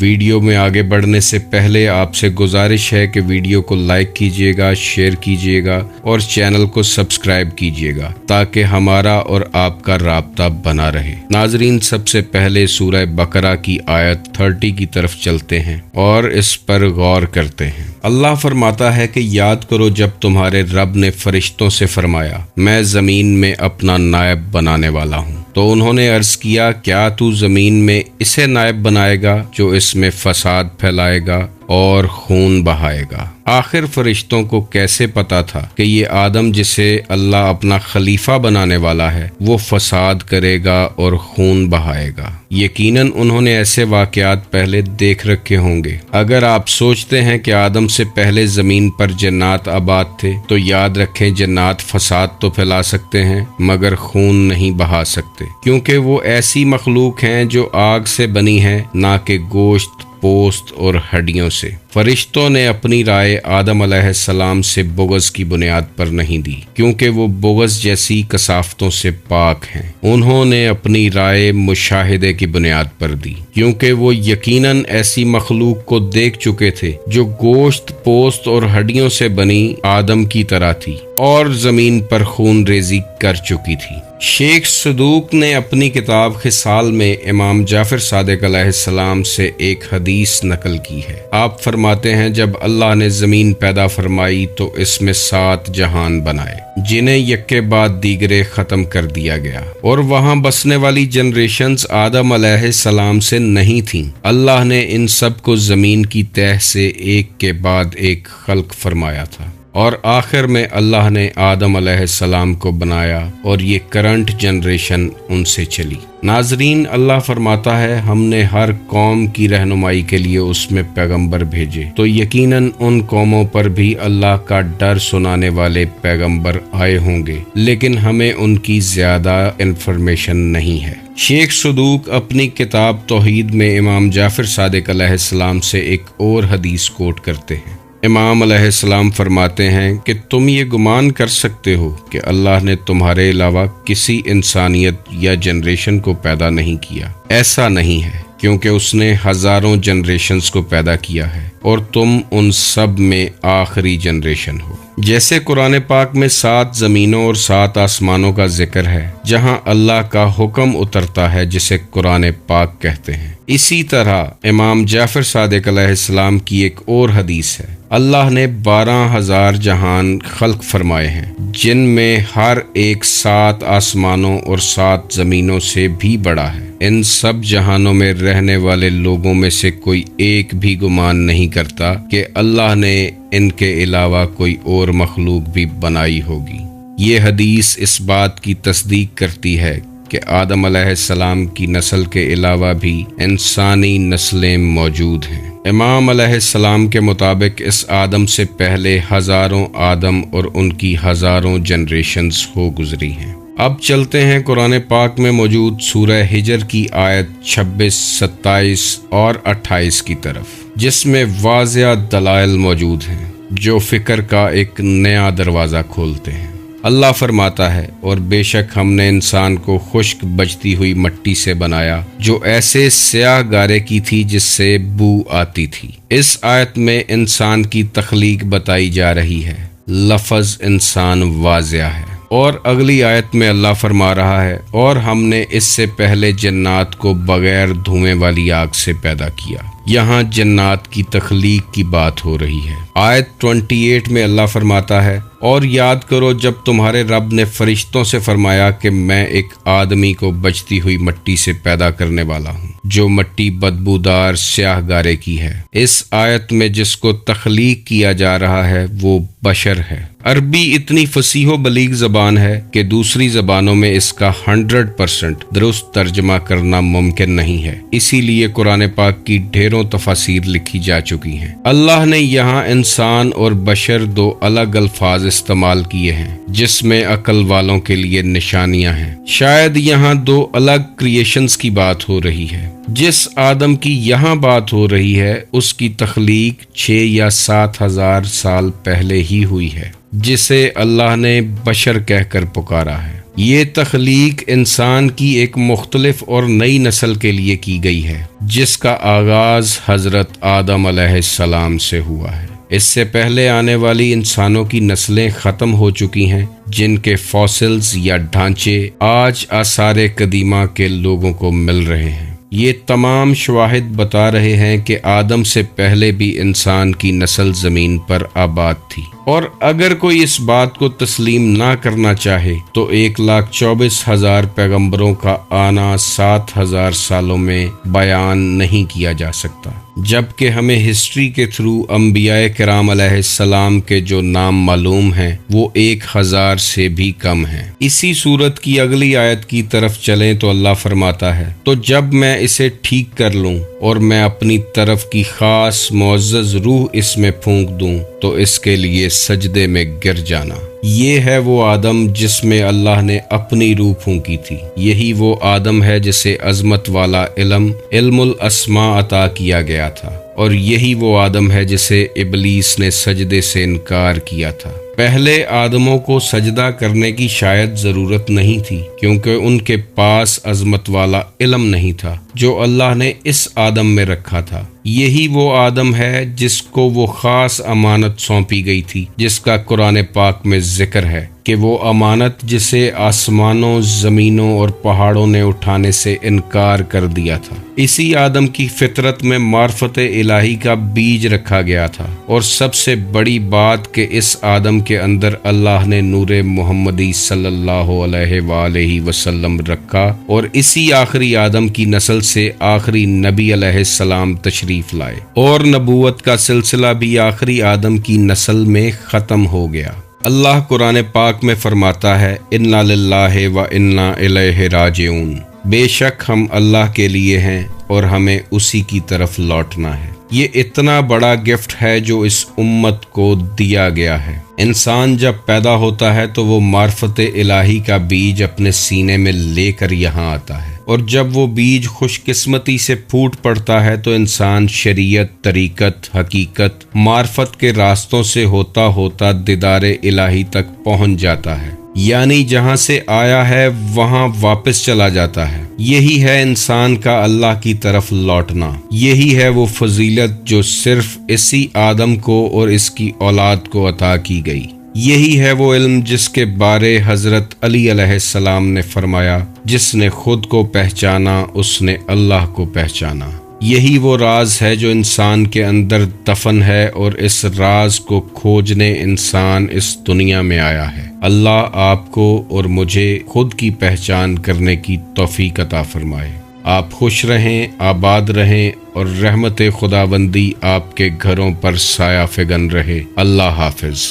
Video میں آگے بڑھنے سے پہلے آپ سے گزارش ہے کہ ویڈیو کو لائک کیجیے گا، شیئر کیجیے گا اور چینل کو سبسکرائب کیجیے گا تاکہ ہمارا اور آپ کا رابطہ بنا رہے۔ ناظرین، سب سے پہلے سورہ بقرہ کی آیت 30 کی طرف چلتے ہیں اور اس پر غور کرتے ہیں۔ اللہ فرماتا ہے کہ یاد کرو جب تمہارے رب نے فرشتوں سے فرمایا، میں زمین میں اپنا نائب بنانے والا ہوں، تو انہوں نے عرض کیا، کیا تو زمین میں اسے نائب بنائے گا جو اس میں فساد پھیلائے گا اور خون بہائے گا؟ آخر فرشتوں کو کیسے پتا تھا کہ یہ آدم جسے اللہ اپنا خلیفہ بنانے والا ہے وہ فساد کرے گا اور خون بہائے گا؟ یقیناً انہوں نے ایسے واقعات پہلے دیکھ رکھے ہوں گے۔ اگر آپ سوچتے ہیں کہ آدم سے پہلے زمین پر جنات آباد تھے تو یاد رکھیں جنات فساد تو پھیلا سکتے ہیں مگر خون نہیں بہا سکتے، کیونکہ وہ ایسی مخلوق ہیں جو آگ سے بنی ہے، نہ کہ گوشت، پوست اور ہڈیوں سے۔ فرشتوں نے اپنی رائے آدم علیہ السلام سے بغض کی بنیاد پر نہیں دی، کیونکہ وہ بغض جیسی کثافتوں سے پاک ہیں۔ انہوں نے اپنی رائے مشاہدے کی بنیاد پر دی، کیونکہ وہ یقیناً ایسی مخلوق کو دیکھ چکے تھے جو گوشت، پوست اور ہڈیوں سے بنی آدم کی طرح تھی اور زمین پر خون ریزی کر چکی تھی۔ شیخ صدوق نے اپنی کتاب خصال میں امام جعفر صادق علیہ السلام سے ایک حدیث نقل کی ہے۔ آپ فرماتے ہیں، جب اللہ نے زمین پیدا فرمائی تو اس میں 7 جہان بنائے جنہیں یک کے بعد دیگرے ختم کر دیا گیا، اور وہاں بسنے والی جنریشنز آدم علیہ السلام سے نہیں تھیں۔ اللہ نے ان سب کو زمین کی تہ سے ایک کے بعد ایک خلق فرمایا تھا، اور آخر میں اللہ نے آدم علیہ السلام کو بنایا اور یہ کرنٹ جنریشن ان سے چلی۔ ناظرین، اللہ فرماتا ہے، ہم نے ہر قوم کی رہنمائی کے لیے اس میں پیغمبر بھیجے، تو یقیناً ان قوموں پر بھی اللہ کا ڈر سنانے والے پیغمبر آئے ہوں گے، لیکن ہمیں ان کی زیادہ انفارمیشن نہیں ہے۔ شیخ صدوق اپنی کتاب توحید میں امام جعفر صادق علیہ السلام سے ایک اور حدیث کوٹ کرتے ہیں۔ امام علیہ السلام فرماتے ہیں کہ تم یہ گمان کر سکتے ہو کہ اللہ نے تمہارے علاوہ کسی انسانیت یا جنریشن کو پیدا نہیں کیا؟ ایسا نہیں ہے، کیونکہ اس نے ہزاروں جنریشنز کو پیدا کیا ہے اور تم ان سب میں آخری جنریشن ہو۔ جیسے قرآن پاک میں 7 زمینوں اور 7 آسمانوں کا ذکر ہے جہاں اللہ کا حکم اترتا ہے جسے قرآن پاک کہتے ہیں، اسی طرح امام جعفر صادق علیہ السلام کی ایک اور حدیث ہے، اللہ نے 12,000 جہان خلق فرمائے ہیں جن میں ہر ایک 7 آسمانوں اور 7 زمینوں سے بھی بڑا ہے۔ ان سب جہانوں میں رہنے والے لوگوں میں سے کوئی ایک بھی گمان نہیں کرتا کہ اللہ نے ان کے علاوہ کوئی اور مخلوق بھی بنائی ہوگی۔ یہ حدیث اس بات کی تصدیق کرتی ہے کہ آدم علیہ السلام کی نسل کے علاوہ بھی انسانی نسلیں موجود ہیں۔ امام علیہ السلام کے مطابق اس آدم سے پہلے ہزاروں آدم اور ان کی ہزاروں جنریشنز ہو گزری ہیں۔ اب چلتے ہیں قرآن پاک میں موجود سورہ ہجر کی آیت 26، 27 اور 28 کی طرف، جس میں واضح دلائل موجود ہیں جو فکر کا ایک نیا دروازہ کھولتے ہیں۔ اللہ فرماتا ہے، اور بے شک ہم نے انسان کو خشک بجتی ہوئی مٹی سے بنایا جو ایسے سیاہ گارے کی تھی جس سے بو آتی تھی۔ اس آیت میں انسان کی تخلیق بتائی جا رہی ہے، لفظ انسان واضح ہے۔ اور اگلی آیت میں اللہ فرما رہا ہے، اور ہم نے اس سے پہلے جنات کو بغیر دھوئیں والی آگ سے پیدا کیا۔ یہاں جنات کی تخلیق کی بات ہو رہی ہے۔ آیت 28 میں اللہ فرماتا ہے، اور یاد کرو جب تمہارے رب نے فرشتوں سے فرمایا کہ میں ایک آدمی کو بجتی ہوئی مٹی سے پیدا کرنے والا ہوں، جو مٹی بدبودار سیاہ گارے کی ہے۔ اس آیت میں جس کو تخلیق کیا جا رہا ہے وہ بشر ہے۔ عربی اتنی فصیح و بلیغ زبان ہے کہ دوسری زبانوں میں اس کا 100% درست ترجمہ کرنا ممکن نہیں ہے، اسی لیے قرآن پاک کی ڈھیروں تفاسیر لکھی جا چکی ہیں۔ اللہ نے یہاں انسان اور بشر 2 الگ الفاظ استعمال کیے ہیں جس میں عقل والوں کے لیے نشانیاں ہیں۔ شاید یہاں 2 الگ کریشنز کی بات ہو رہی ہے۔ جس آدم کی یہاں بات ہو رہی ہے اس کی تخلیق 6 یا 7 ہزار سال پہلے ہی ہوئی ہے، جسے اللہ نے بشر کہہ کر پکارا ہے۔ یہ تخلیق انسان کی ایک مختلف اور نئی نسل کے لیے کی گئی ہے، جس کا آغاز حضرت آدم علیہ السلام سے ہوا ہے۔ اس سے پہلے آنے والی انسانوں کی نسلیں ختم ہو چکی ہیں، جن کے فاسلز یا ڈھانچے آج آثار قدیمہ کے لوگوں کو مل رہے ہیں۔ یہ تمام شواہد بتا رہے ہیں کہ آدم سے پہلے بھی انسان کی نسل زمین پر آباد تھی، اور اگر کوئی اس بات کو تسلیم نہ کرنا چاہے تو 1,24,000 پیغمبروں کا آنا 7,000 سالوں میں بیان نہیں کیا جا سکتا، جبکہ ہمیں ہسٹری کے تھرو انبیاء کرام علیہ السلام کے جو نام معلوم ہیں وہ 1,000 سے بھی کم ہیں۔ اسی صورت کی اگلی آیت کی طرف چلیں تو اللہ فرماتا ہے، تو جب میں اسے ٹھیک کر لوں اور میں اپنی طرف کی خاص معزز روح اس میں پھونک دوں تو اس کے لیے سجدے میں گر جانا۔ یہ ہے وہ آدم جس میں اللہ نے اپنی روح پھونکی تھی، یہی وہ آدم ہے جسے عظمت والا علم الاسماء عطا کیا گیا تھا، اور یہی وہ آدم ہے جسے ابلیس نے سجدے سے انکار کیا تھا۔ پہلے آدموں کو سجدہ کرنے کی شاید ضرورت نہیں تھی، کیونکہ ان کے پاس عظمت والا علم نہیں تھا جو اللہ نے اس آدم میں رکھا تھا۔ یہی وہ آدم ہے جس کو وہ خاص امانت سونپی گئی تھی، جس کا قرآن پاک میں ذکر ہے کہ وہ امانت جسے آسمانوں، زمینوں اور پہاڑوں نے اٹھانے سے انکار کر دیا تھا۔ اسی آدم کی فطرت میں معرفت الہی کا بیج رکھا گیا تھا، اور سب سے بڑی بات کہ اس آدم کے اندر اللہ نے نور محمدی صلی اللہ علیہ وآلہ وسلم رکھا، اور اسی آخری آدم کی نسل سے آخری نبی علیہ السلام تشریف لائے، اور نبوت کا سلسلہ بھی آخری آدم کی نسل میں ختم ہو گیا۔ اللہ قرآن پاک میں فرماتا ہے، اِنَّا لِلَّهِ وَإِنَّا إِلَيْهِ راجعون، بے شک ہم اللہ کے لیے ہیں اور ہمیں اسی کی طرف لوٹنا ہے۔ یہ اتنا بڑا گفٹ ہے جو اس امت کو دیا گیا ہے۔ انسان جب پیدا ہوتا ہے تو وہ معرفت الہی کا بیج اپنے سینے میں لے کر یہاں آتا ہے، اور جب وہ بیج خوش قسمتی سے پھوٹ پڑتا ہے تو انسان شریعت، طریقت، حقیقت، معرفت کے راستوں سے ہوتا ہوتا دیدار الہی تک پہنچ جاتا ہے، یعنی جہاں سے آیا ہے وہاں واپس چلا جاتا ہے۔ یہی ہے انسان کا اللہ کی طرف لوٹنا۔ یہی ہے وہ فضیلت جو صرف اسی آدم کو اور اس کی اولاد کو عطا کی گئی۔ یہی ہے وہ علم جس کے بارے حضرت علی علیہ السلام نے فرمایا، جس نے خود کو پہچانا اس نے اللہ کو پہچانا۔ یہی وہ راز ہے جو انسان کے اندر دفن ہے، اور اس راز کو کھوجنے انسان اس دنیا میں آیا ہے۔ اللہ آپ کو اور مجھے خود کی پہچان کرنے کی توفیق عطا فرمائے۔ آپ خوش رہیں، آباد رہیں، اور رحمت خداوندی آپ کے گھروں پر سایہ فگن رہے۔ اللہ حافظ۔